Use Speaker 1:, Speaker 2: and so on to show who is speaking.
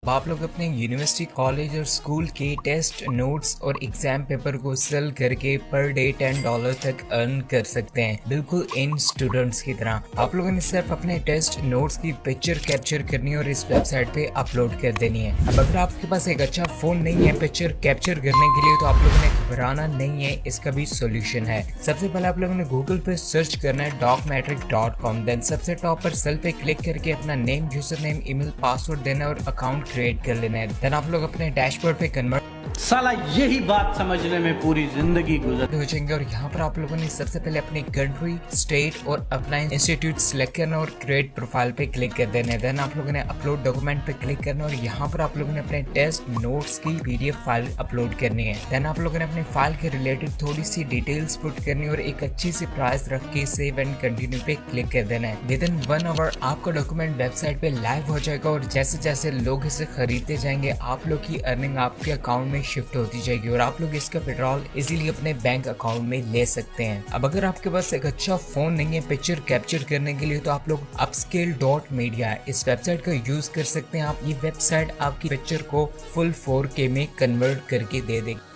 Speaker 1: आप लोग अपने यूनिवर्सिटी, कॉलेज और स्कूल के टेस्ट, नोट्स और एग्जाम पेपर को सेल करके पर डे $10 तक अर्न कर सकते हैं, बिल्कुल इन स्टूडेंट्स की तरह। आप लोगों ने सिर्फ अपने टेस्ट नोट्स की पिक्चर कैप्चर करनी है और इस वेबसाइट पे अपलोड कर देनी है। अब अगर आपके पास एक अच्छा फोन नहीं है पिक्चर कैप्चर करने के लिए, तो आप लोगों ने घबराना नहीं है, इसका भी सोल्यूशन है। सबसे पहले आप लोगों ने गूगल पे सर्च करना है docmetric.com। देन सबसे टॉप पर सेल पे क्लिक करके अपना name, user name, email, password देना और अकाउंट क्रिएट कर लेना है। देन आप लोग अपने डैशबोर्ड पे कन्वर्ट
Speaker 2: साला यही बात समझने में पूरी जिंदगी गुजर
Speaker 1: हो जाएंगे और यहाँ पर आप लोगों ने सबसे पहले अपनी कंट्री, स्टेट और अपना इंस्टीट्यूट सिलेक्ट करना और क्रिएट प्रोफाइल पे क्लिक कर देना है। देन आप लोगों ने अपलोड डॉक्यूमेंट पे क्लिक करना और यहाँ पर आप लोगों ने अपने टेस्ट नोट्स की PDF फाइल अपलोड करनी है। देन आप लोगों ने अपने फाइल के रिलेटेड थोड़ी सी डिटेल्स पुट करनी और एक अच्छी सी प्राइस रख के सेव एंड कंटिन्यू पे क्लिक कर देना है। विद इन 1 आवर आपका डॉक्यूमेंट वेबसाइट पे लाइव हो जाएगा और जैसे जैसे लोग इसे खरीदते जाएंगे आप लोग की अर्निंग आपके अकाउंट में शिफ्ट होती जाएगी और आप लोग इसका विड्रॉल इजीली अपने बैंक अकाउंट में ले सकते हैं। अब अगर आपके पास एक अच्छा फोन नहीं है पिक्चर कैप्चर करने के लिए, तो आप लोग upscale.media इस वेबसाइट का यूज कर सकते हैं। आप ये वेबसाइट आपकी पिक्चर को फुल 4K में कन्वर्ट करके दे देगी।